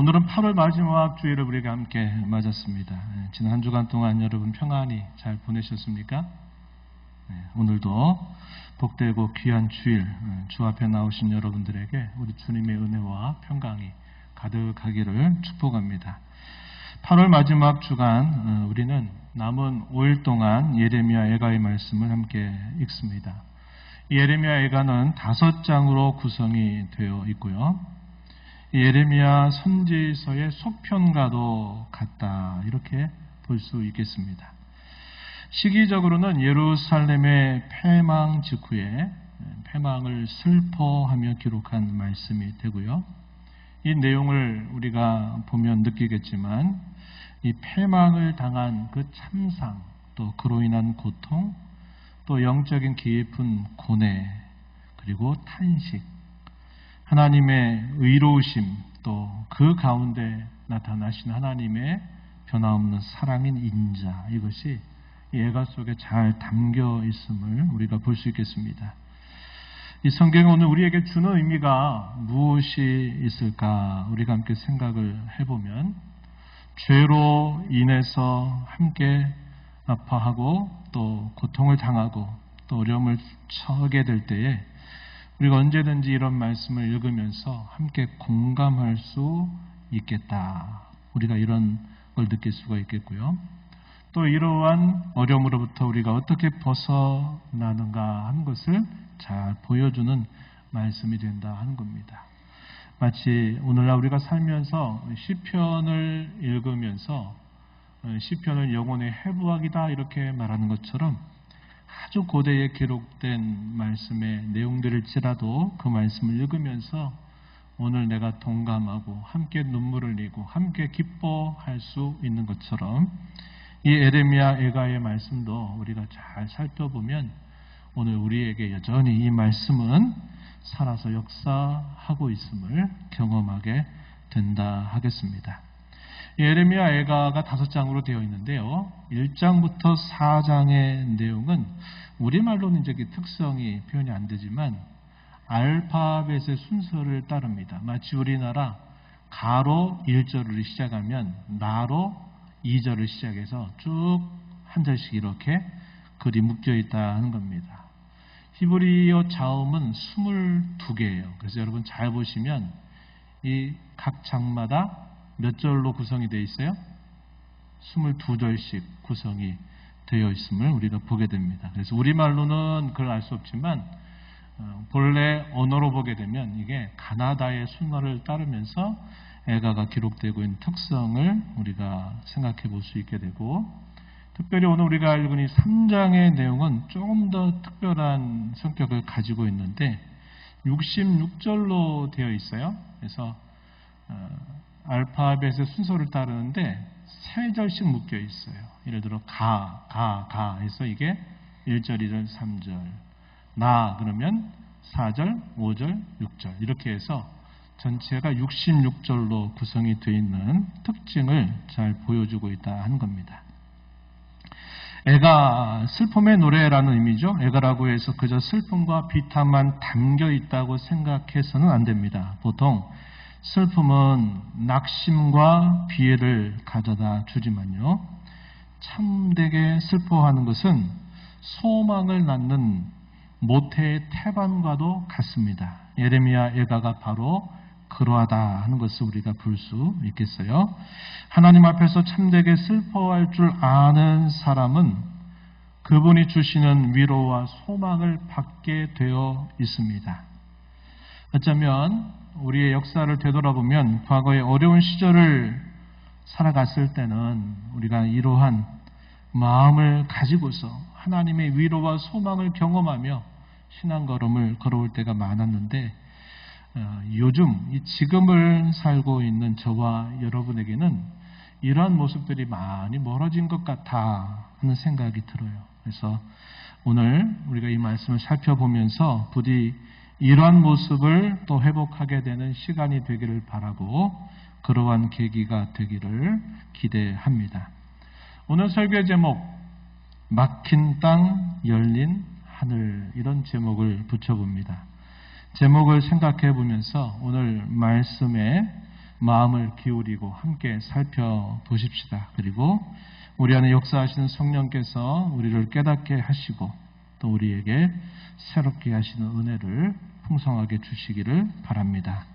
오늘은 8월 마지막 주일을 우리가 함께 맞았습니다. 지난 한 주간 동안 여러분 평안히 잘 보내셨습니까? 오늘도 복되고 귀한 주일, 주 앞에 나오신 여러분들에게 우리 주님의 은혜와 평강이 가득하기를 축복합니다. 8월 마지막 주간 우리는 남은 5일 동안 예레미야 애가의 말씀을 함께 읽습니다. 예레미야 애가는 5장으로 구성이 되어 있고요. 예레미야 선지서의 속편과도 같다, 이렇게 볼 수 있겠습니다. 시기적으로는 예루살렘의 패망 직후에 패망을 슬퍼하며 기록한 말씀이 되고요. 이 내용을 우리가 보면 느끼겠지만 이 패망을 당한 그 참상, 또 그로 인한 고통, 또 영적인 깊은 고뇌, 그리고 탄식, 하나님의 의로우심, 또 그 가운데 나타나신 하나님의 변함없는 사랑인 인자, 이것이 이 애가 속에 잘 담겨 있음을 우리가 볼 수 있겠습니다. 이 성경이 오늘 우리에게 주는 의미가 무엇이 있을까? 우리가 함께 생각을 해보면, 죄로 인해서 함께 아파하고 또 고통을 당하고 또 어려움을 처하게 될 때에 우리가 언제든지 이런 말씀을 읽으면서 함께 공감할 수 있겠다. 우리가 이런 걸 느낄 수가 있겠고요. 또 이러한 어려움으로부터 우리가 어떻게 벗어나는가 하는 것을 잘 보여주는 말씀이 된다 하는 겁니다. 마치 오늘날 우리가 살면서 시편을 읽으면서 시편은 영혼의 해부학이다 이렇게 말하는 것처럼 아주 고대에 기록된 말씀의 내용들일지라도 그 말씀을 읽으면서 오늘 내가 동감하고 함께 눈물을 흘리고 함께 기뻐할 수 있는 것처럼 이 예레미야 애가의 말씀도 우리가 잘 살펴보면 오늘 우리에게 여전히 이 말씀은 살아서 역사하고 있음을 경험하게 된다 하겠습니다. 예레미야 애가가 5장으로 되어 있는데요. 1장부터 4장의 내용은 우리말로는 이제 특성이 표현이 안 되지만 알파벳의 순서를 따릅니다. 마치 우리나라 가로 1절을 시작하면 나로 2절을 시작해서 쭉 한 절씩 이렇게 글이 묶여 있다 하는 겁니다. 히브리어 자음은 22개예요. 그래서 여러분 잘 보시면 이 각 장마다 몇 절로 구성이 되어 있어요? 22절씩 구성이 되어 있음을 우리가 보게 됩니다. 그래서 우리말로는 그걸 알 수 없지만 본래 언어로 보게 되면 이게 가나다의 순서를 따르면서 애가가 기록되고 있는 특성을 우리가 생각해 볼 수 있게 되고, 특별히 오늘 우리가 읽은 이 3장의 내용은 조금 더 특별한 성격을 가지고 있는데 66절로 되어 있어요. 그래서 알파벳의 순서를 따르는데 3절씩 묶여 있어요. 예를 들어 가 해서 이게 1절, 2절, 3절, 나 그러면 4절, 5절, 6절 이렇게 해서 전체가 66절로 구성이 되어 있는 특징을 잘 보여주고 있다 하는 겁니다. 애가 슬픔의 노래라는 의미죠. 애가라고 해서 그저 슬픔과 비탄만 담겨 있다고 생각해서는 안 됩니다. 보통 슬픔은 낙심과 비애를 가져다 주지만요, 참되게 슬퍼하는 것은 소망을 낳는 모태의 태반과도 같습니다. 예레미야 애가가 바로 그러하다 하는 것을 우리가 볼 수 있겠어요. 하나님 앞에서 참되게 슬퍼할 줄 아는 사람은 그분이 주시는 위로와 소망을 받게 되어 있습니다. 어쩌면 우리의 역사를 되돌아보면 과거의 어려운 시절을 살아갔을 때는 우리가 이러한 마음을 가지고서 하나님의 위로와 소망을 경험하며 신앙걸음을 걸어올 때가 많았는데, 요즘 이 지금을 살고 있는 저와 여러분에게는 이러한 모습들이 많이 멀어진 것 같아 하는 생각이 들어요. 그래서 오늘 우리가 이 말씀을 살펴보면서 부디 이러한 모습을 또 회복하게 되는 시간이 되기를 바라고 그러한 계기가 되기를 기대합니다. 오늘 설교의 제목, 막힌 땅 열린 하늘, 이런 제목을 붙여봅니다. 제목을 생각해 보면서 오늘 말씀의 마음을 기울이고 함께 살펴보십시다. 그리고 우리 안에 역사하시는 성령께서 우리를 깨닫게 하시고 또 우리에게 새롭게 하시는 은혜를 풍성하게 주시기를 바랍니다.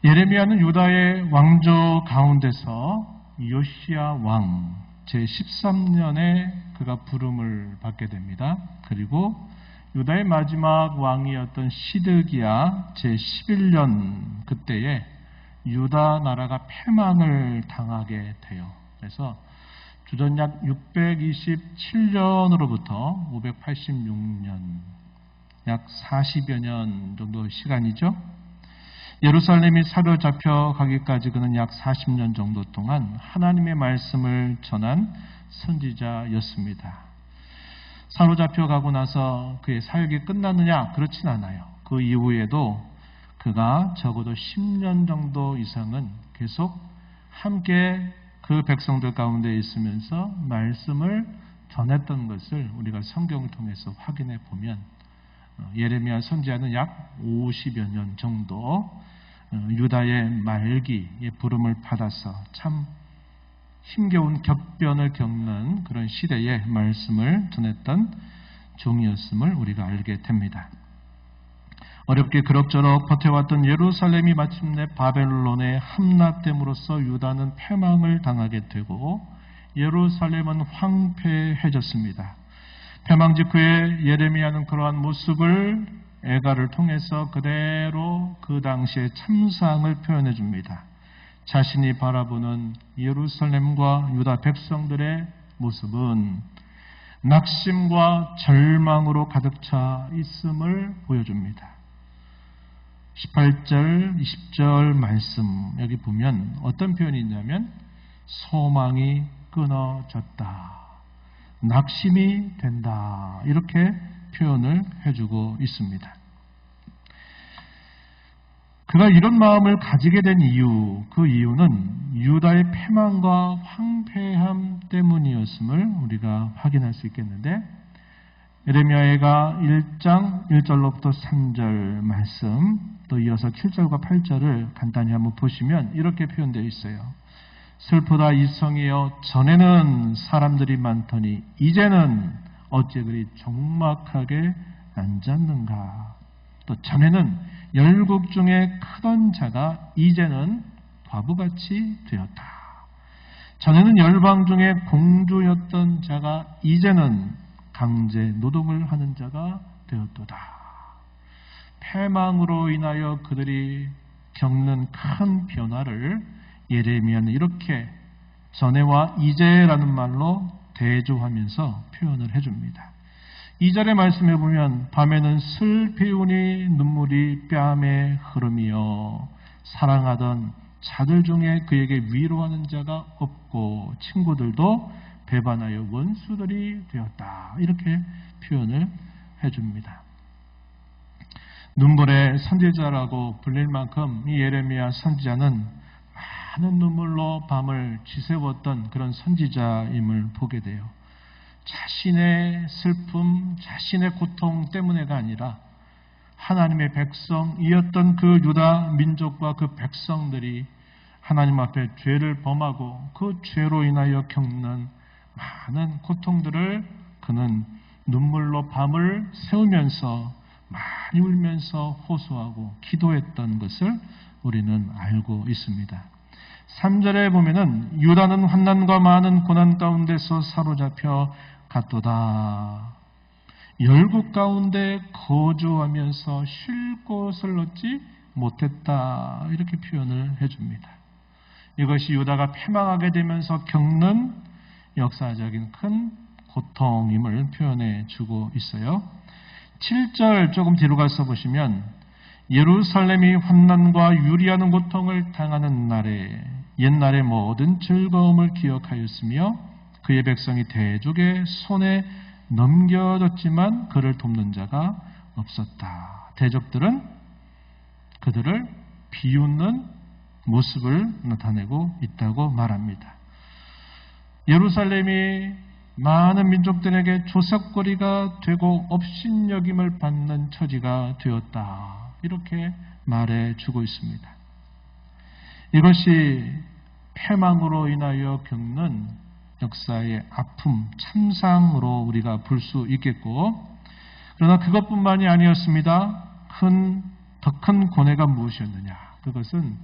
예레미야는 유다의 왕조 가운데서 요시야 왕 제13년에 그가 부름을 받게 됩니다. 그리고 유다의 마지막 왕이었던 시드기야 제11년 그때에 유다 나라가 패망을 당하게 돼요. 그래서 주전 약 627년으로부터 586년 약 40여 년 정도 시간이죠. 예루살렘이 사로잡혀 가기까지 그는 약 40년 정도 동안 하나님의 말씀을 전한 선지자였습니다. 사로잡혀 가고 나서 그의 사역이 끝났느냐? 그렇진 않아요. 그 이후에도 그가 적어도 10년 정도 이상은 계속 함께 그 백성들 가운데 있으면서 말씀을 전했던 것을 우리가 성경을 통해서 확인해 보면 예레미야 선지자는 약 50여 년 정도 유다의 말기의 부름을 받아서 참 힘겨운 격변을 겪는 그런 시대에 말씀을 전했던 종이었음을 우리가 알게 됩니다. 어렵게 그럭저럭 버텨왔던 예루살렘이 마침내 바벨론에 함락됨으로써 유다는 패망을 당하게 되고 예루살렘은 황폐해졌습니다. 패망 직후에 예레미야는 그러한 모습을 애가를 통해서 그대로 그 당시의 참상을 표현해 줍니다. 자신이 바라보는 예루살렘과 유다 백성들의 모습은 낙심과 절망으로 가득 차 있음을 보여줍니다. 18절, 20절 말씀 여기 보면 어떤 표현이 있냐면 소망이 끊어졌다. 낙심이 된다. 이렇게 표현을 해주고 있습니다. 그가 이런 마음을 가지게 된 이유, 그 이유는 유다의 패망과 황폐함 때문이었음을 우리가 확인할 수 있겠는데 예레미야가 1장 1절로부터 3절 말씀 또 이어서 7절과 8절을 간단히 한번 보시면 이렇게 표현되어 있어요. 슬프다 이 성이여 전에는 사람들이 많더니 이제는 어찌 그리 적막하게 앉았는가. 또 전에는 열국 중에 크던 자가 이제는 과부같이 되었다. 전에는 열방 중에 공주였던 자가 이제는 강제 노동을 하는 자가 되었도다. 패망으로 인하여 그들이 겪는 큰 변화를 예레미야는 이렇게 전에와 이제라는 말로 대조하면서 표현을 해줍니다. 2절의 말씀에 보면 밤에는 슬피우니 눈물이 뺨에 흐름이여 사랑하던 자들 중에 그에게 위로하는 자가 없고 친구들도 배반하여 원수들이 되었다. 이렇게 표현을 해줍니다. 눈물의 선지자라고 불릴 만큼 이 예레미야 선지자는 많은 눈물로 밤을 지새웠던 그런 선지자임을 보게 돼요. 자신의 슬픔, 자신의 고통 때문에가 아니라 하나님의 백성이었던 그 유다 민족과 그 백성들이 하나님 앞에 죄를 범하고 그 죄로 인하여 겪는 많은 고통들을 그는 눈물로 밤을 새우면서 많이 울면서 호소하고 기도했던 것을 우리는 알고 있습니다. 3절에 보면은 유다는 환난과 많은 고난 가운데서 사로잡혀 갔도다. 열국 가운데 거주하면서 쉴 곳을 얻지 못했다. 이렇게 표현을 해줍니다. 이것이 유다가 패망하게 되면서 겪는 역사적인 큰 고통임을 표현해 주고 있어요. 7절 조금 뒤로 가서 보시면 예루살렘이 환난과 유리하는 고통을 당하는 날에 옛날의 모든 즐거움을 기억하였으며 그의 백성이 대적의 손에 넘겨졌지만 그를 돕는 자가 없었다. 대적들은 그들을 비웃는 모습을 나타내고 있다고 말합니다. 예루살렘이 많은 민족들에게 조석거리가 되고 업신여김을 받는 처지가 되었다. 이렇게 말해주고 있습니다. 이것이 패망으로 인하여 겪는 역사의 아픔, 참상으로 우리가 볼 수 있겠고, 그러나 그것뿐만이 아니었습니다. 더 큰 고뇌가 무엇이었느냐? 그것은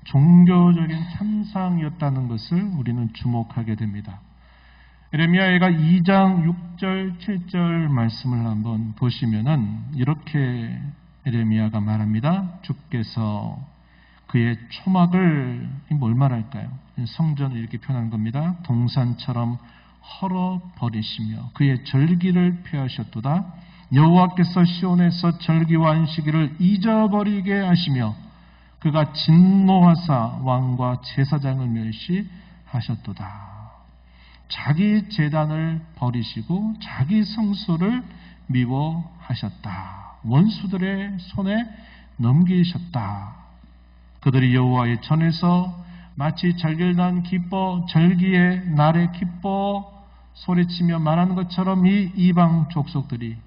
종교적인 참상이었다는 것을 우리는 주목하게 됩니다. 예레미야가 2장 6절, 7절 말씀을 한번 보시면은 이렇게 예레미야가 말합니다. 주께서 그의 초막을 뭘 말할까요? 성전을 이렇게 표현한 겁니다. 동산처럼 헐어버리시며 그의 절기를 폐하셨도다. 여호와께서 시온에서 절기와 안식일을 잊어버리게 하시며 그가 진노하사 왕과 제사장을 멸시하셨도다. 자기 제단을 버리시고 자기 성소를 미워하셨다. 원수들의 손에 넘기셨다. 그들이 여호와의 전에서 마치 절길난 기뻐 절기의 날에 기뻐 소리치며 말하는 것처럼 이 이방 족속들이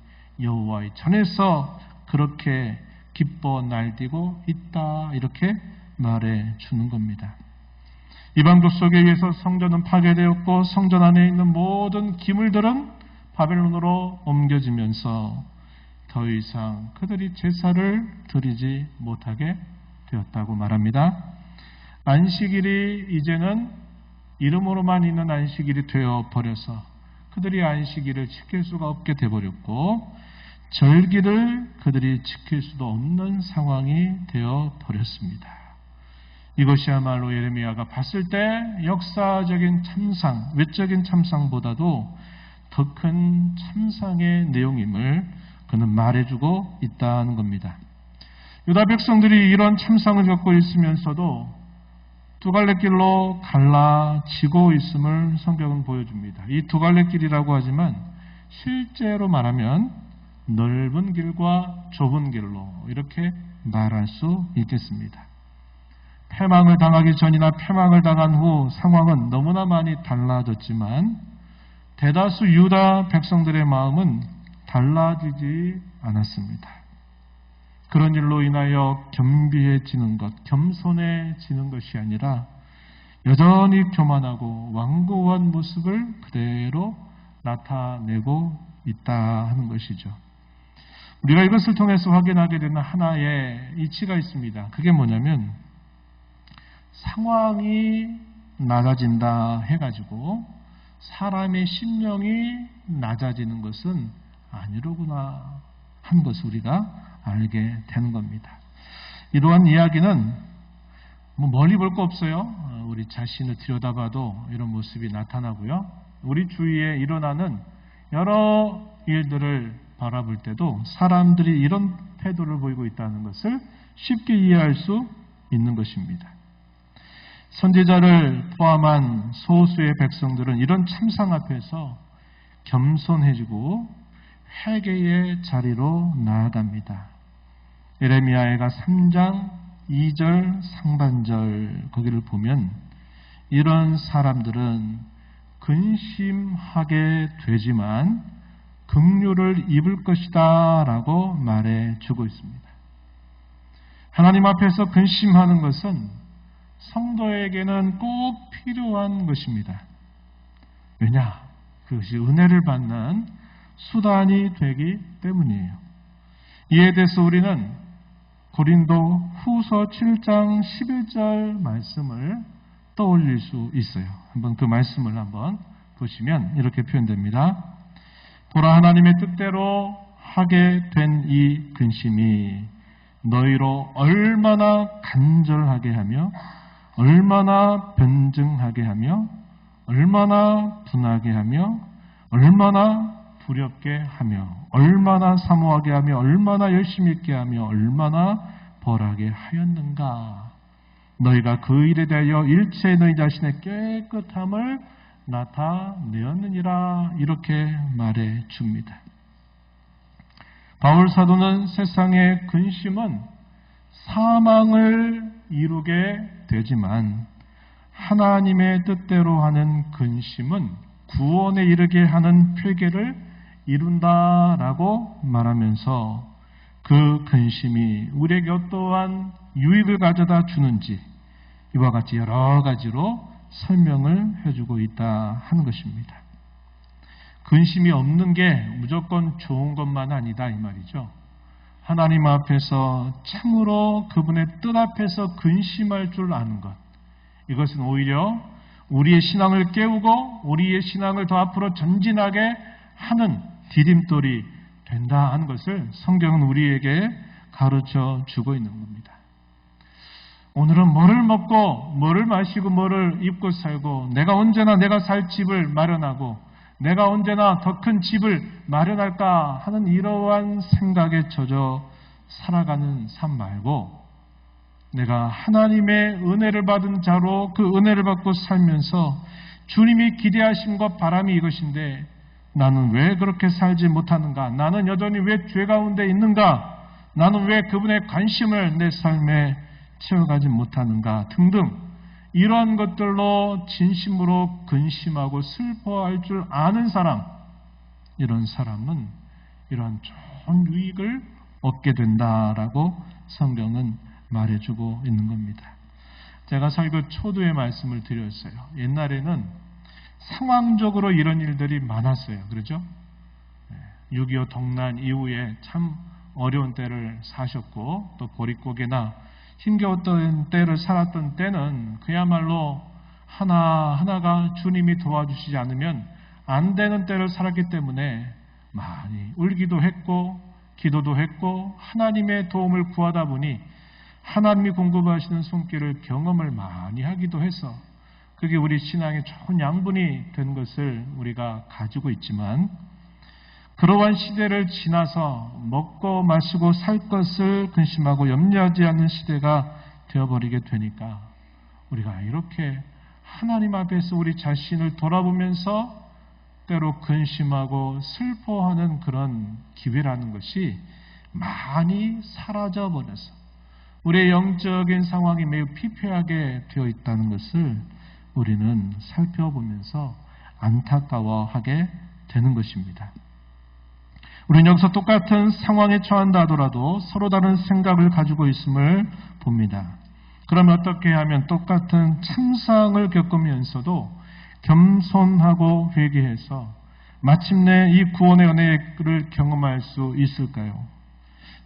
여호와의 전에서 그렇게 기뻐 날뛰고 있다. 이렇게 말해 주는 겁니다. 이방 족속에 의해서 성전은 파괴되었고 성전 안에 있는 모든 기물들은 바벨론으로 옮겨지면서 더 이상 그들이 제사를 드리지 못하게 되었다고 말합니다. 안식일이 이제는 이름으로만 있는 안식일이 되어버려서 그들이 안식일을 지킬 수가 없게 되어버렸고 절기를 그들이 지킬 수도 없는 상황이 되어버렸습니다. 이것이야말로 예레미야가 봤을 때 역사적인 참상, 외적인 참상보다도 더 큰 참상의 내용임을 그는 말해주고 있다는 겁니다. 유다 백성들이 이런 참상을 겪고 있으면서도 두 갈래 길로 갈라지고 있음을 성경은 보여줍니다. 이 두 갈래 길이라고 하지만 실제로 말하면 넓은 길과 좁은 길로 이렇게 말할 수 있겠습니다. 패망을 당하기 전이나 패망을 당한 후 상황은 너무나 많이 달라졌지만 대다수 유다 백성들의 마음은 달라지지 않았습니다. 그런 일로 인하여 겸비해지는 것, 겸손해지는 것이 아니라 여전히 교만하고 완고한 모습을 그대로 나타내고 있다 하는 것이죠. 우리가 이것을 통해서 확인하게 되는 하나의 이치가 있습니다. 그게 뭐냐면 상황이 낮아진다 해가지고 사람의 심령이 낮아지는 것은 아니로구나 하는 것을 우리가 알게 되는 겁니다. 이러한 이야기는 멀리 볼 거 없어요. 우리 자신을 들여다봐도 이런 모습이 나타나고요. 우리 주위에 일어나는 여러 일들을 바라볼 때도 사람들이 이런 태도를 보이고 있다는 것을 쉽게 이해할 수 있는 것입니다. 선지자를 포함한 소수의 백성들은 이런 참상 앞에서 겸손해지고 회개의 자리로 나아갑니다. 예레미야가 3장 2절 상반절 거기를 보면 이런 사람들은 근심하게 되지만 긍휼을 입을 것이다 라고 말해주고 있습니다. 하나님 앞에서 근심하는 것은 성도에게는 꼭 필요한 것입니다. 왜냐? 그것이 은혜를 받는 수단이 되기 때문이에요. 이에 대해서 우리는 고린도 후서 7장 11절 말씀을 떠올릴 수 있어요. 한번 그 말씀을 한번 보시면 이렇게 표현됩니다. 보라 하나님의 뜻대로 하게 된 이 근심이 너희로 얼마나 간절하게 하며 얼마나 변증하게 하며 얼마나 분하게 하며 얼마나 두렵게 하며 얼마나 사모하게 하며 얼마나 열심히 있게 하며 얼마나 벌하게 하였는가. 너희가 그 일에 대하여 일체의 너희 자신의 깨끗함을 나타내었느니라. 이렇게 말해 줍니다. 바울 사도는 세상의 근심은 사망을 이루게 되지만 하나님의 뜻대로 하는 근심은 구원에 이르게 하는 회개를 이룬다라고 말하면서 그 근심이 우리에게 어떠한 유익을 가져다 주는지 이와 같이 여러 가지로 설명을 해주고 있다 하는 것입니다. 근심이 없는 게 무조건 좋은 것만 아니다 이 말이죠. 하나님 앞에서 참으로 그분의 뜻 앞에서 근심할 줄 아는 것, 이것은 오히려 우리의 신앙을 깨우고 우리의 신앙을 더 앞으로 전진하게 하는 디딤돌이 된다 하는 것을 성경은 우리에게 가르쳐 주고 있는 겁니다. 오늘은 뭐를 먹고 뭐를 마시고 뭐를 입고 살고 내가 언제나 내가 살 집을 마련하고 내가 언제나 더 큰 집을 마련할까 하는 이러한 생각에 젖어 살아가는 삶 말고 내가 하나님의 은혜를 받은 자로 그 은혜를 받고 살면서 주님이 기대하심과 바람이 이것인데 나는 왜 그렇게 살지 못하는가? 나는 여전히 왜 죄 가운데 있는가? 나는 왜 그분의 관심을 내 삶에 채워가지 못하는가? 등등 이러한 것들로 진심으로 근심하고 슬퍼할 줄 아는 사람, 이런 사람은 이러한 좋은 유익을 얻게 된다라고 성경은 말해주고 있는 겁니다. 제가 설교 초두에 말씀을 드렸어요. 옛날에는 상황적으로 이런 일들이 많았어요. 그렇죠? 6.25 동란 이후에 참 어려운 때를 사셨고 또 보릿고개나 힘겨웠던 때를 살았던 때는 그야말로 하나하나가 주님이 도와주시지 않으면 안 되는 때를 살았기 때문에 많이 울기도 했고 기도도 했고 하나님의 도움을 구하다 보니 하나님이 공급하시는 손길을 경험을 많이 하기도 해서 그게 우리 신앙의 좋은 양분이 된 것을 우리가 가지고 있지만 그러한 시대를 지나서 먹고 마시고 살 것을 근심하고 염려하지 않는 시대가 되어버리게 되니까 우리가 이렇게 하나님 앞에서 우리 자신을 돌아보면서 때로 근심하고 슬퍼하는 그런 기회라는 것이 많이 사라져 버려서 우리의 영적인 상황이 매우 피폐하게 되어 있다는 것을 우리는 살펴보면서 안타까워하게 되는 것입니다. 우리는 여기서 똑같은 상황에 처한다 하더라도 서로 다른 생각을 가지고 있음을 봅니다. 그러면 어떻게 하면 똑같은 참상을 겪으면서도 겸손하고 회개해서 마침내 이 구원의 은혜를 경험할 수 있을까요?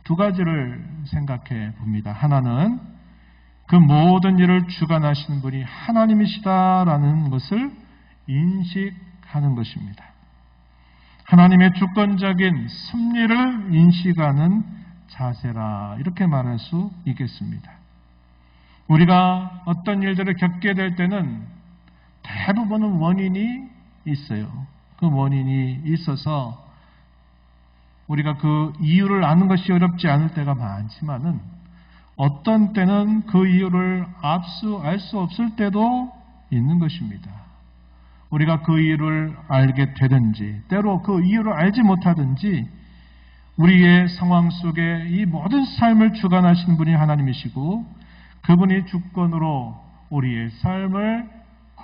두 가지를 생각해 봅니다. 하나는 그 모든 일을 주관하시는 분이 하나님이시다라는 것을 인식하는 것입니다. 하나님의 주권적인 섭리를 인식하는 자세라 이렇게 말할 수 있겠습니다. 우리가 어떤 일들을 겪게 될 때는 대부분은 원인이 있어요. 그 원인이 있어서 우리가 그 이유를 아는 것이 어렵지 않을 때가 많지만은 어떤 때는 그 이유를 알 수 없을 때도 있는 것입니다. 우리가 그 이유를 알게 되든지 때로 그 이유를 알지 못하든지 우리의 상황 속에 이 모든 삶을 주관하시는 분이 하나님이시고 그분이 주권으로 우리의 삶을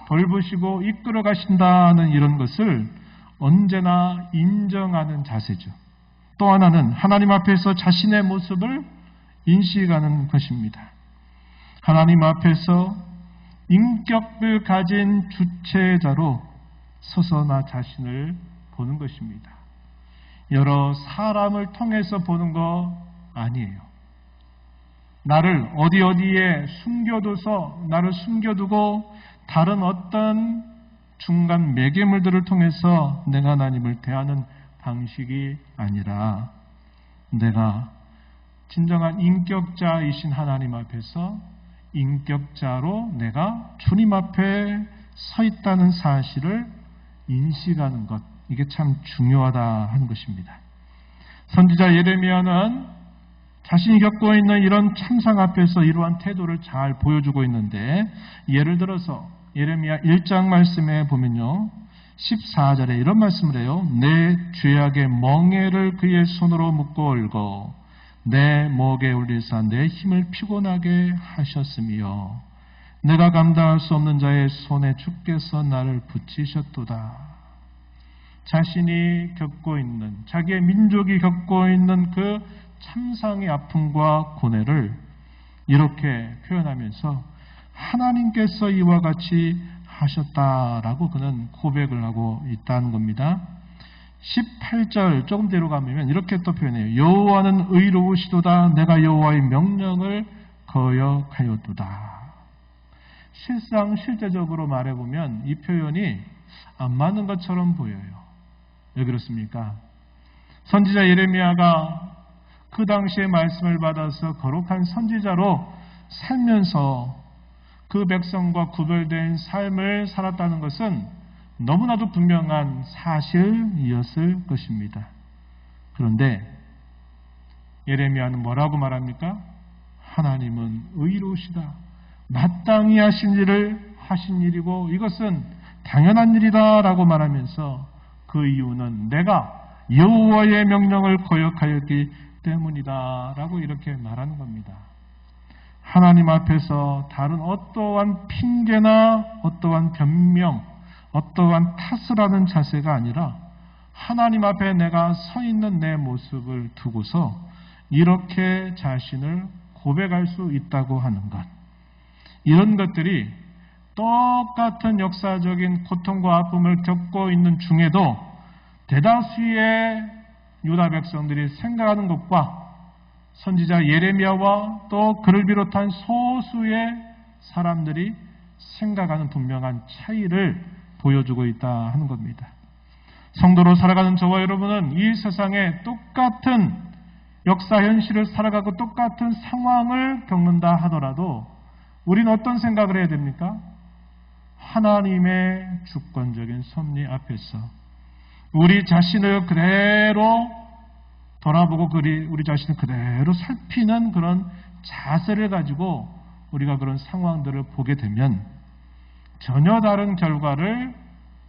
돌보시고 이끌어 가신다는 이런 것을 언제나 인정하는 자세죠. 또 하나는 하나님 앞에서 자신의 모습을 인식하는 것입니다. 하나님 앞에서 인격을 가진 주체자로 서서 나 자신을 보는 것입니다. 여러 사람을 통해서 보는 거 아니에요. 나를 어디에 숨겨둬서 나를 숨겨두고 다른 어떤 중간 매개물들을 통해서 내가 하나님을 대하는 방식이 아니라 내가 진정한 인격자이신 하나님 앞에서 인격자로 내가 주님 앞에 서 있다는 사실을 인식하는 것, 이게 참 중요하다 하는 것입니다. 선지자 예레미야는 자신이 겪고 있는 이런 참상 앞에서 이러한 태도를 잘 보여주고 있는데 예를 들어서 예레미야 1장 말씀에 보면요 14절에 이런 말씀을 해요. 내 죄악의 멍에를 그의 손으로 묶고 얽어 내 목에 올리사 내 힘을 피곤하게 하셨으며 내가 감당할 수 없는 자의 손에 주께서 나를 붙이셨도다. 자신이 겪고 있는 자기의 민족이 겪고 있는 그 참상의 아픔과 고뇌를 이렇게 표현하면서 하나님께서 이와 같이 하셨다라고 그는 고백을 하고 있다는 겁니다. 18절 조금 뒤로 가면 이렇게 또 표현해요. 여호와는 의로우시도다. 내가 여호와의 명령을 거역하였도다. 실상 실제적으로 말해보면 이 표현이 안 맞는 것처럼 보여요. 왜 그렇습니까? 선지자 예레미야가 그 당시의 말씀을 받아서 거룩한 선지자로 살면서 그 백성과 구별된 삶을 살았다는 것은 너무나도 분명한 사실이었을 것입니다. 그런데 예레미야는 뭐라고 말합니까? 하나님은 의로우시다. 마땅히 하신 일을 하신 일이고 이것은 당연한 일이다라고 말하면서 그 이유는 내가 여호와의 명령을 거역하였기 때문이다라고 이렇게 말하는 겁니다. 하나님 앞에서 다른 어떠한 핑계나 어떠한 변명, 어떠한 탓을 하는 자세가 아니라 하나님 앞에 내가 서 있는 내 모습을 두고서 이렇게 자신을 고백할 수 있다고 하는 것. 이런 것들이 똑같은 역사적인 고통과 아픔을 겪고 있는 중에도 대다수의 유다 백성들이 생각하는 것과 선지자 예레미야와 또 그를 비롯한 소수의 사람들이 생각하는 분명한 차이를 보여주고 있다 하는 겁니다. 성도로 살아가는 저와 여러분은 이 세상에 똑같은 역사 현실을 살아가고 똑같은 상황을 겪는다 하더라도 우리는 어떤 생각을 해야 됩니까? 하나님의 주권적인 섭리 앞에서 우리 자신을 그대로 돌아보고 우리 자신을 그대로 살피는 그런 자세를 가지고 우리가 그런 상황들을 보게 되면 전혀 다른 결과를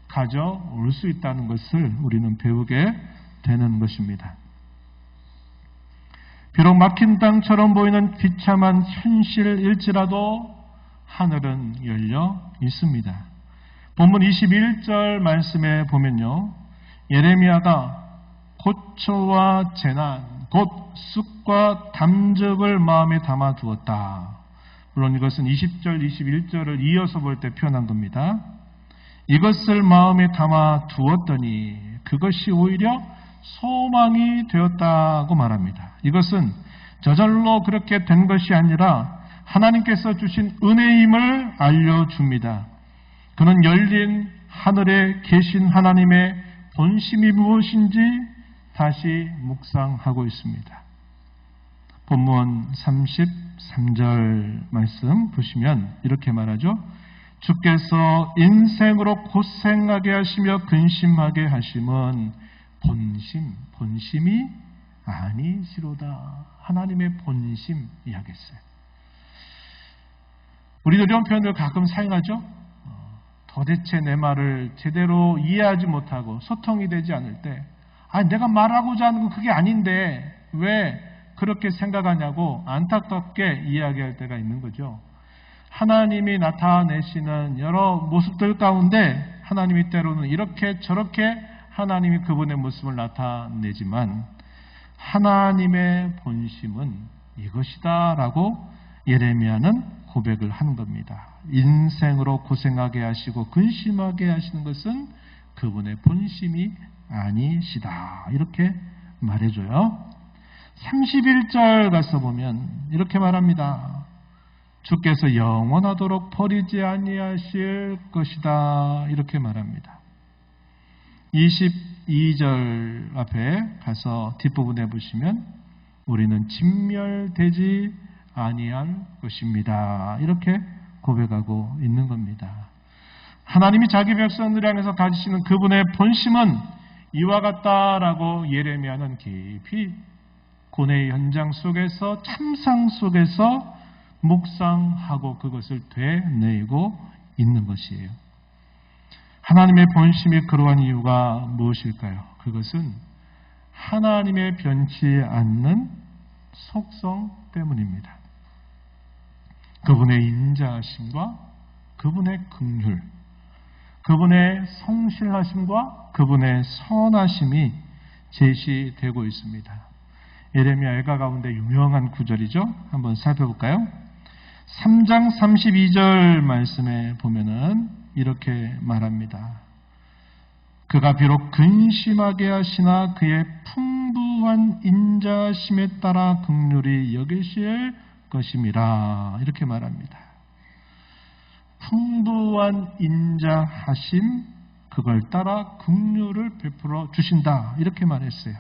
가져올 수 있다는 것을 우리는 배우게 되는 것입니다. 비록 막힌 땅처럼 보이는 비참한 현실일지라도 하늘은 열려 있습니다. 본문 21절 말씀에 보면요. 예레미야가 고초와 재난, 곧 쑥과 담즙을 마음에 담아 두었다. 물론 이것은 20절, 21절을 이어서 볼 때 표현한 겁니다. 이것을 마음에 담아 두었더니 그것이 오히려 소망이 되었다고 말합니다. 이것은 저절로 그렇게 된 것이 아니라 하나님께서 주신 은혜임을 알려줍니다. 그는 열린 하늘에 계신 하나님의 본심이 무엇인지 다시 묵상하고 있습니다. 본문 33절 말씀 보시면 이렇게 말하죠. 주께서 인생으로 고생하게 하시며 근심하게 하심은 본심이 아니시로다. 하나님의 본심 이야기했어요. 우리도 이런 표현을 가끔 사용하죠. 도대체 내 말을 제대로 이해하지 못하고 소통이 되지 않을 때 내가 말하고자 하는 건 그게 아닌데 왜 그렇게 생각하냐고 안타깝게 이야기할 때가 있는 거죠. 하나님이 나타내시는 여러 모습들 가운데 하나님이 때로는 이렇게 저렇게 하나님이 그분의 모습을 나타내지만 하나님의 본심은 이것이다 라고 예레미야는 고백을 하는 겁니다. 인생으로 고생하게 하시고 근심하게 하시는 것은 그분의 본심이 아니시다. 이렇게 말해줘요. 31절 가서 보면 이렇게 말합니다. 주께서 영원하도록 버리지 아니하실 것이다. 이렇게 말합니다. 22절 앞에 가서 뒷부분에 보시면 우리는 진멸되지 아니할 것입니다. 이렇게 고백하고 있는 겁니다. 하나님이 자기 백성들 향해서 가지시는 그분의 본심은 이와 같다라고 예레미야는 깊이 고뇌의 현장 속에서 참상 속에서 묵상하고 그것을 되뇌고 있는 것이에요. 하나님의 본심이 그러한 이유가 무엇일까요? 그것은 하나님의 변치 않는 속성 때문입니다. 그분의 인자하심과 그분의 긍휼, 그분의 성실하심과 그분의 선하심이 제시되고 있습니다. 예레미야 애가 가운데 유명한 구절이죠. 한번 살펴볼까요? 3장 32절 말씀에 보면은 이렇게 말합니다. 그가 비록 근심하게 하시나 그의 풍부한 인자심에 따라 긍휼히 여기실 것임이라. 이렇게 말합니다. 풍부한 인자하심, 그걸 따라 긍휼을 베풀어 주신다. 이렇게 말했어요.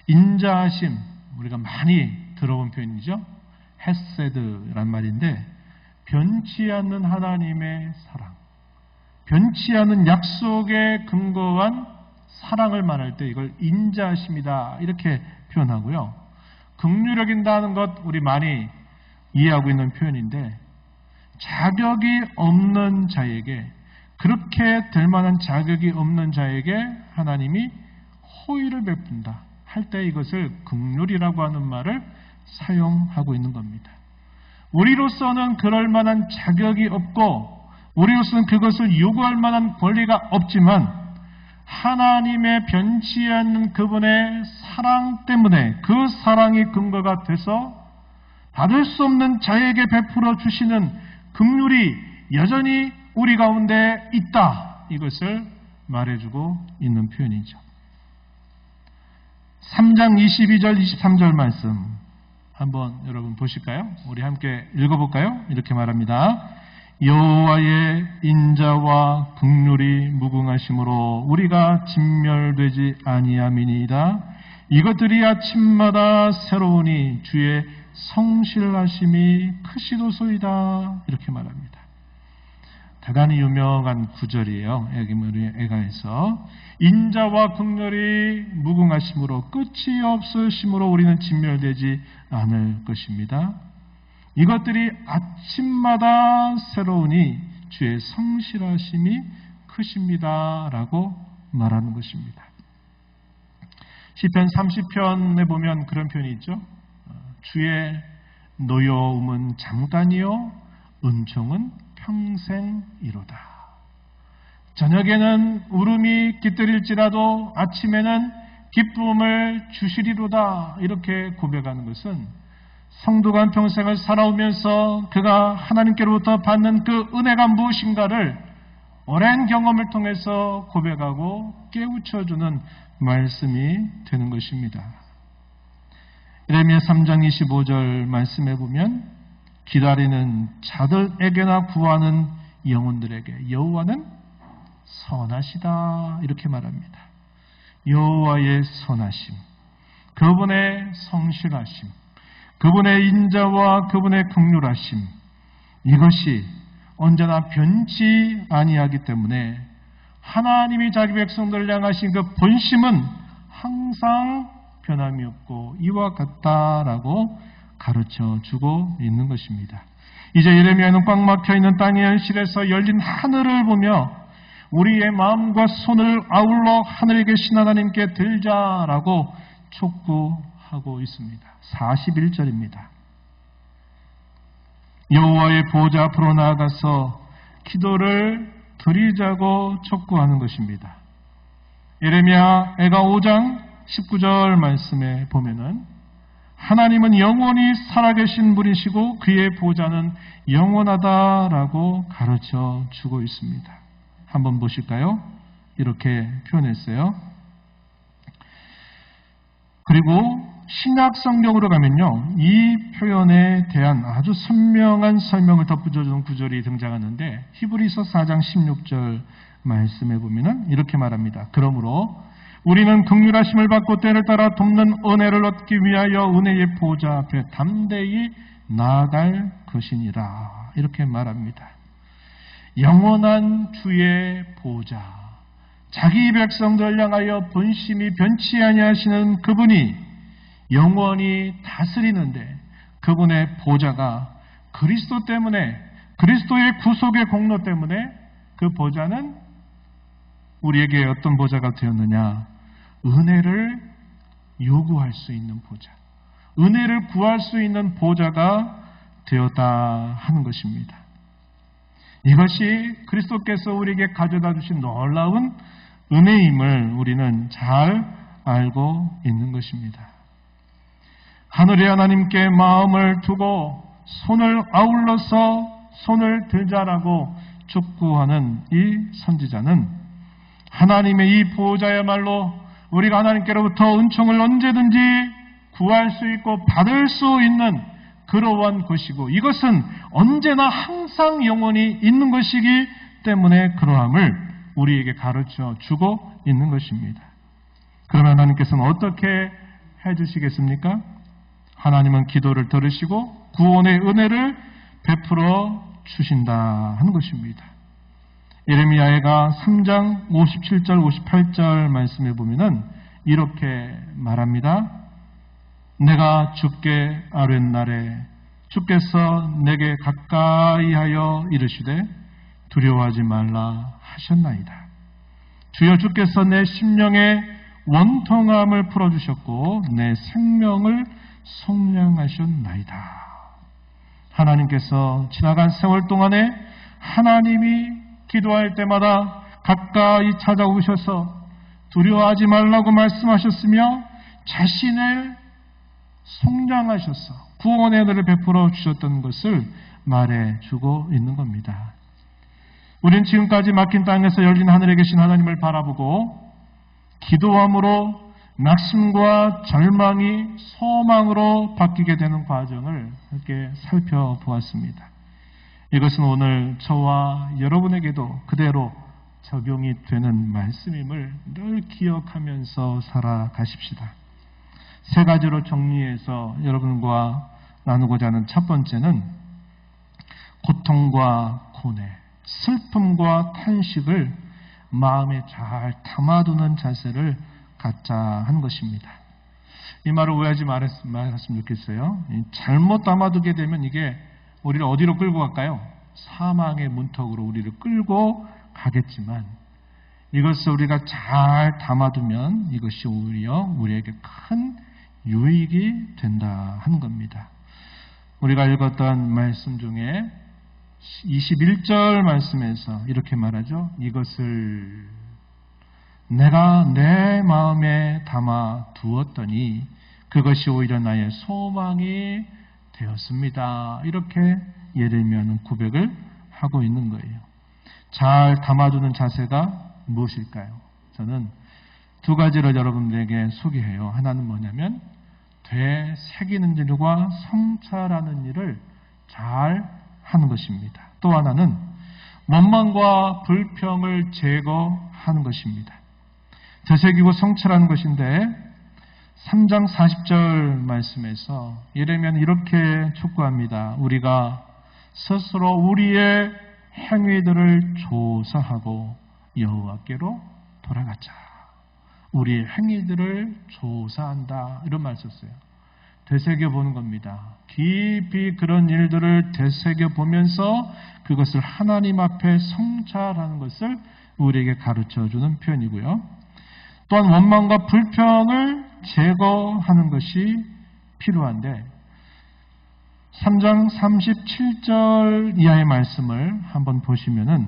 인자하심, 우리가 많이 들어본 표현이죠. 헤세드란 말인데, 변치 않는 하나님의 사랑, 변치 않은 약속에 근거한 사랑을 말할 때 이걸 인자하심이다. 이렇게 표현하고요. 긍휼 여긴다는 것 우리 많이 이해하고 있는 표현인데, 자격이 없는 자에게, 그렇게 될 만한 자격이 없는 자에게 하나님이 호의를 베푼다 할 때 이것을 긍휼이라고 하는 말을 사용하고 있는 겁니다. 우리로서는 그럴 만한 자격이 없고 우리로서는 그것을 요구할 만한 권리가 없지만 하나님의 변치 않는 그분의 사랑 때문에 그 사랑이 근거가 돼서 받을 수 없는 자에게 베풀어 주시는 긍휼이 여전히 우리 가운데 있다. 이것을 말해주고 있는 표현이죠. 3장 22절 23절 말씀 한번 여러분 보실까요? 우리 함께 읽어볼까요? 이렇게 말합니다. 여호와의 인자와 긍휼이 무궁하심으로 우리가 진멸되지 아니함이니이다. 이것들이 아침마다 새로우니 주의 성실하심이 크시도소이다. 이렇게 말합니다. 대단히 유명한 구절이에요. 에가에서 인자와 긍휼이 무궁하심으로 끝이 없으심으로 우리는 진멸되지 않을 것입니다. 이것들이 아침마다 새로우니 주의 성실하심이 크십니다. 라고 말하는 것입니다. 시편 30편에 보면 그런 표현이 있죠. 주의 노여움은 잠깐이요 은총은 평생이로다. 저녁에는 울음이 깃들일지라도 아침에는 기쁨을 주시리로다. 이렇게 고백하는 것은 성도가 평생을 살아오면서 그가 하나님께로부터 받는 그 은혜가 무엇인가를 오랜 경험을 통해서 고백하고 깨우쳐주는 말씀이 되는 것입니다. 예레미야 3장 25절 말씀해 보면 기다리는 자들에게나 구하는 영혼들에게 여호와는 선하시다. 이렇게 말합니다. 여호와의 선하심, 그분의 성실하심, 그분의 인자와 그분의 긍휼하심, 이것이 언제나 변치 아니하기 때문에 하나님이 자기 백성들을 향하신 그 본심은 항상 변함이 없고 이와 같다라고 가르쳐 주고 있는 것입니다. 이제 예레미야는 꽉 막혀 있는 땅의 현실에서 열린 하늘을 보며 우리의 마음과 손을 아울러 하늘에 계신 하나님께 들자라고 촉구하고 있습니다. 41절입니다. 여호와의 보좌 앞으로 나아가서 기도를 드리자고 촉구하는 것입니다. 예레미야 애가 5장 19절 말씀에 보면은 하나님은 영원히 살아계신 분이시고 그의 보좌는 영원하다라고 가르쳐 주고 있습니다. 한번 보실까요? 이렇게 표현했어요. 그리고 신약 성경으로 가면요, 이 표현에 대한 아주 선명한 설명을 덧붙여주는 구절이 등장하는데 히브리서 4장 16절 말씀에 보면은 이렇게 말합니다. 그러므로 우리는 긍휼하심을 받고 때를 따라 돕는 은혜를 얻기 위하여 은혜의 보좌 앞에 담대히 나아갈 것이니라. 이렇게 말합니다. 영원한 주의 보좌, 자기 백성들을 향하여 본심이 변치 아니하시는 그분이 영원히 다스리는데 그분의 보좌가 그리스도 때문에, 그리스도의 구속의 공로 때문에 그 보좌는 우리에게 어떤 보좌가 되었느냐? 은혜를 요구할 수 있는 보좌, 은혜를 구할 수 있는 보좌가 되었다 하는 것입니다. 이것이 그리스도께서 우리에게 가져다 주신 놀라운 은혜임을 우리는 잘 알고 있는 것입니다. 하늘의 하나님께 마음을 두고 손을 아울러서 손을 들자라고 촉구하는 이 선지자는 하나님의 이 보호자야말로 우리가 하나님께로부터 은총을 언제든지 구할 수 있고 받을 수 있는 그러한 것이고, 이것은 언제나 항상 영원히 있는 것이기 때문에 그러함을 우리에게 가르쳐 주고 있는 것입니다. 그러면 하나님께서는 어떻게 해주시겠습니까? 하나님은 기도를 들으시고 구원의 은혜를 베풀어 주신다 하는 것입니다. 예레미야가 3장 57절 58절 말씀에 보면은 이렇게 말합니다. 내가 주께 아뢰날에 주께서 내게 가까이하여 이르시되 두려워하지 말라 하셨나이다. 주여 주께서 내 심령의 원통함을 풀어주셨고 내 생명을 속량하셨나이다. 하나님께서 지나간 세월 동안에 하나님이 기도할 때마다 가까이 찾아오셔서 두려워하지 말라고 말씀하셨으며 자신을 속량하셔서 구원의 은혜를 베풀어 주셨던 것을 말해주고 있는 겁니다. 우린 지금까지 막힌 땅에서 열린 하늘에 계신 하나님을 바라보고 기도함으로 낙심과 절망이 소망으로 바뀌게 되는 과정을 함께 살펴보았습니다. 이것은 오늘 저와 여러분에게도 그대로 적용이 되는 말씀임을 늘 기억하면서 살아가십시다. 세 가지로 정리해서 여러분과 나누고자 하는 첫 번째는 고통과 고뇌, 슬픔과 탄식을 마음에 잘 담아두는 자세를 갖자 하는 것입니다. 이 말을 오해하지 말았으면 좋겠어요. 잘못 담아두게 되면 이게 우리를 어디로 끌고 갈까요? 사망의 문턱으로 우리를 끌고 가겠지만 이것을 우리가 잘 담아두면 이것이 오히려 우리에게 큰 유익이 된다 하는 겁니다. 우리가 읽었던 말씀 중에 21절 말씀에서 이렇게 말하죠. 이것을 내가 내 마음에 담아 두었더니 그것이 오히려 나의 소망이 되었습니다. 이렇게 예레미야는 고백을 하고 있는 거예요. 잘 담아두는 자세가 무엇일까요? 저는 두 가지를 여러분들에게 소개해요. 하나는 뭐냐면 되새기는 일과 성찰하는 일을 잘 하는 것입니다. 또 하나는 원망과 불평을 제거하는 것입니다. 되새기고 성찰하는 것인데 3장 40절 말씀에서 예레미야는 이렇게 촉구합니다. 우리가 스스로 우리의 행위들을 조사하고 여호와께로 돌아가자. 우리의 행위들을 조사한다. 이런 말 썼어요. 되새겨보는 겁니다. 깊이 그런 일들을 되새겨보면서 그것을 하나님 앞에 성찰하는 것을 우리에게 가르쳐주는 표현이고요. 또한 원망과 불평을 제거하는 것이 필요한데 3장 37절 이하의 말씀을 한번 보시면은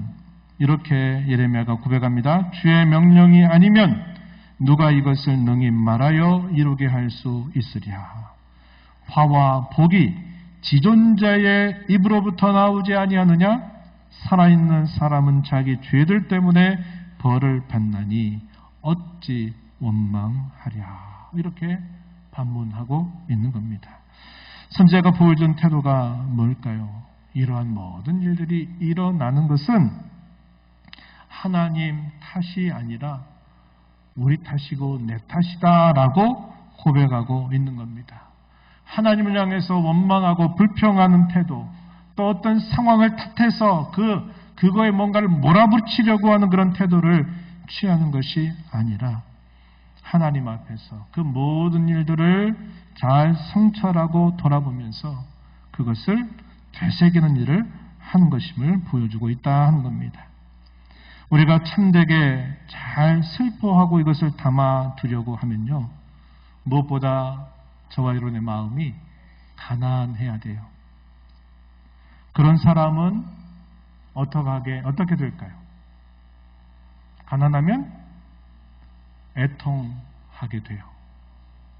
이렇게 예레미야가 고백합니다. 주의 명령이 아니면 누가 이것을 능히 말하여 이루게 할 수 있으랴. 화와 복이 지존자의 입으로부터 나오지 아니하느냐? 살아있는 사람은 자기 죄들 때문에 벌을 받나니 어찌 원망하랴. 이렇게 반문하고 있는 겁니다. 선지자가 보여준 태도가 뭘까요? 이러한 모든 일들이 일어나는 것은 하나님 탓이 아니라 우리 탓이고 내 탓이다라고 고백하고 있는 겁니다. 하나님을 향해서 원망하고 불평하는 태도, 또 어떤 상황을 탓해서 그거에 뭔가를 몰아붙이려고 하는 그런 태도를 취하는 것이 아니라 하나님 앞에서 그 모든 일들을 잘 성찰하고 돌아보면서 그것을 되새기는 일을 하는 것임을 보여주고 있다 하는 겁니다. 우리가 참되게 잘 슬퍼하고 이것을 담아두려고 하면요. 무엇보다 저와 여러분의 마음이 가난해야 돼요. 그런 사람은 어떻게 될까요? 가난하면 애통하게 돼요.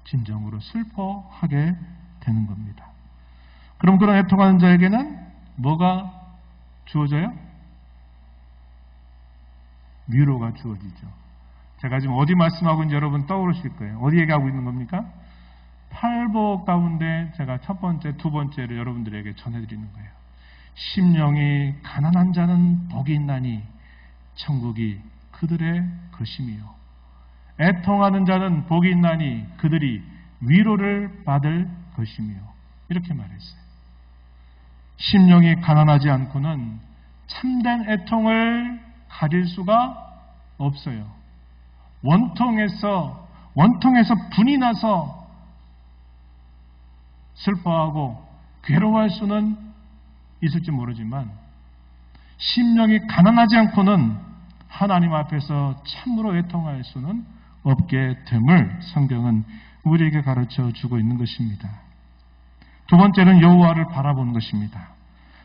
진정으로 슬퍼하게 되는 겁니다. 그럼 그런 애통하는 자에게는 뭐가 주어져요? 위로가 주어지죠. 제가 지금 어디 말씀하고 있는지 여러분 떠오르실 거예요. 어디 얘기하고 있는 겁니까? 팔복 가운데 제가 첫 번째, 두 번째를 여러분들에게 전해드리는 거예요. 심령이 가난한 자는 복이 있나니 천국이 그들의 것이며, 애통하는 자는 복이 있나니 그들이 위로를 받을 것이며, 이렇게 말했어요. 심령이 가난하지 않고는 참된 애통을 가질 수가 없어요. 원통해서 분이 나서 슬퍼하고 괴로워할 수는 있을지 모르지만, 심령이 가난하지 않고는 하나님 앞에서 참으로 애통할 수는 없게 됨을 성경은 우리에게 가르쳐 주고 있는 것입니다. 두 번째는 여호와를 바라보는 것입니다.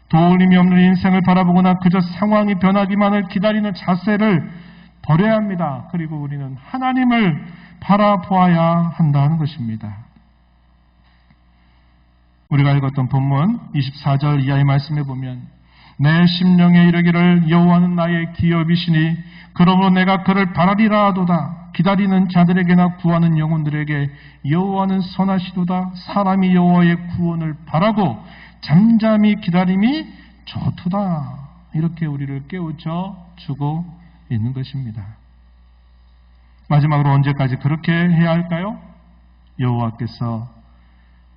도울림이 없는 인생을 바라보거나 그저 상황이 변하기만을 기다리는 자세를 버려야 합니다. 그리고 우리는 하나님을 바라보아야 한다는 것입니다. 우리가 읽었던 본문 24절 이하의 말씀에 보면, 내 심령에 이르기를 여호와는 나의 기업이시니 그러므로 내가 그를 바라리라 하도다. 기다리는 자들에게나 구하는 영혼들에게 여호와는 선하시도다. 사람이 여호와의 구원을 바라고 잠잠히 기다림이 좋도다. 이렇게 우리를 깨우쳐 주고 있는 것입니다. 마지막으로 언제까지 그렇게 해야 할까요? 여호와께서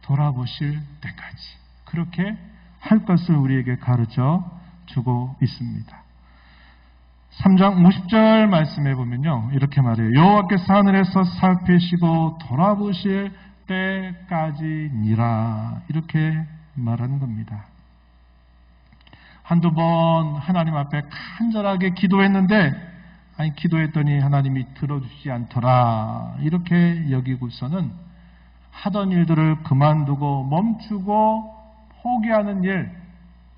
돌아보실 때까지 그렇게 할 것을 우리에게 가르쳐 주고 있습니다. 3장 50절 말씀해 보면요, 이렇게 말해요. 여호와께서 하늘에서 살피시고 돌아보실 때까지니라, 이렇게 말하는 겁니다. 한두 번 하나님 앞에 간절하게 기도했는데, 기도했더니 하나님이 들어주지 않더라, 이렇게 여기고서는 하던 일들을 그만두고 멈추고 포기하는 일,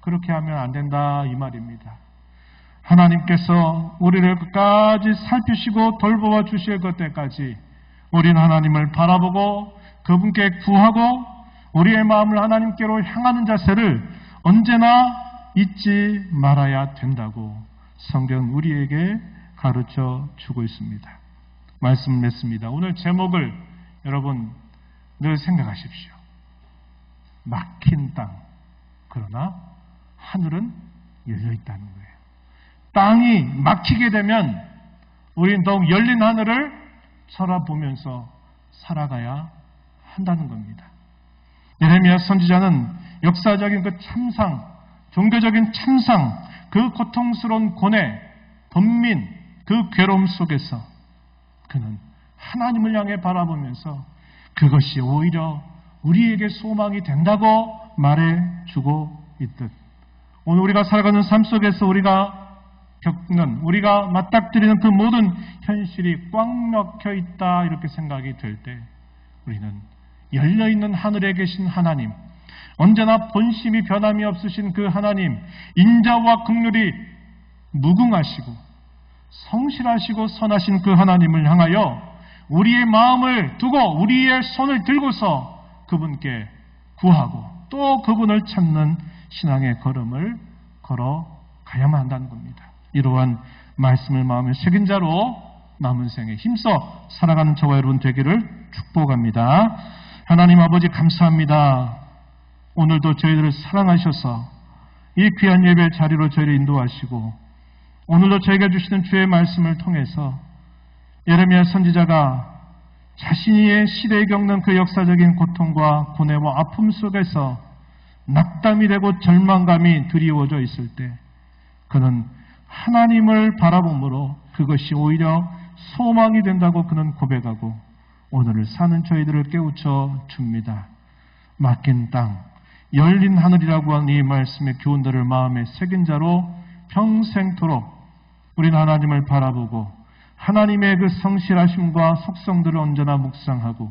그렇게 하면 안 된다, 이 말입니다. 하나님께서 우리를 끝까지 살피시고 돌보아 주실 것 때까지 우리는 하나님을 바라보고 그분께 구하고 우리의 마음을 하나님께로 향하는 자세를 언제나 잊지 말아야 된다고 성경 우리에게 가르쳐 주고 있습니다. 말씀을 맺습니다. 오늘 제목을 여러분 늘 생각하십시오. 막힌 땅, 그러나 하늘은 열려 있다는 거예요. 땅이 막히게 되면 우리는 더욱 열린 하늘을 쳐다보면서 살아가야 한다는 겁니다. 예레미야 선지자는 역사적인 그 참상, 종교적인 참상, 그 고통스러운 고뇌, 번민, 그 괴로움 속에서 그는 하나님을 향해 바라보면서 그것이 오히려 우리에게 소망이 된다고 말해주고 있듯, 오늘 우리가 살아가는 삶 속에서 우리가 겪는, 우리가 맞닥뜨리는 그 모든 현실이 꽉 막혀 있다, 이렇게 생각이 될 때 우리는 열려있는 하늘에 계신 하나님, 언제나 본심이 변함이 없으신 그 하나님, 인자와 긍휼이 무궁하시고 성실하시고 선하신 그 하나님을 향하여 우리의 마음을 두고 우리의 손을 들고서 그분께 구하고 또 그분을 찾는 신앙의 걸음을 걸어가야만 한다는 겁니다. 이러한 말씀을 마음에 새긴 자로 남은 생에 힘써 살아가는 저와 여러분 되기를 축복합니다. 하나님 아버지 감사합니다. 오늘도 저희들을 사랑하셔서 이 귀한 예배 자리로 저희를 인도하시고 오늘도 저희가 주시는 주의 말씀을 통해서 예레미야 선지자가 자신의 시대에 겪는 그 역사적인 고통과 고뇌와 아픔 속에서 낙담이 되고 절망감이 드리워져 있을 때 그는 하나님을 바라봄으로 그것이 오히려 소망이 된다고 그는 고백하고 오늘을 사는 저희들을 깨우쳐 줍니다. 막힌 땅, 열린 하늘이라고 하는 이 말씀의 교훈들을 마음에 새긴 자로 평생토록 우리는 하나님을 바라보고 하나님의 그 성실하심과 속성들을 언제나 묵상하고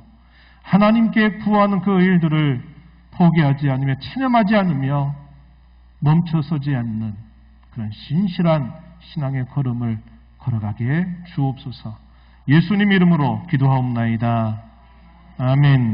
하나님께 구하는 그 일들을 포기하지 않으며 체념하지 않으며 멈춰서지 않는 그런 신실한 신앙의 걸음을 걸어가게 해 주옵소서. 예수님 이름으로 기도하옵나이다. 아멘.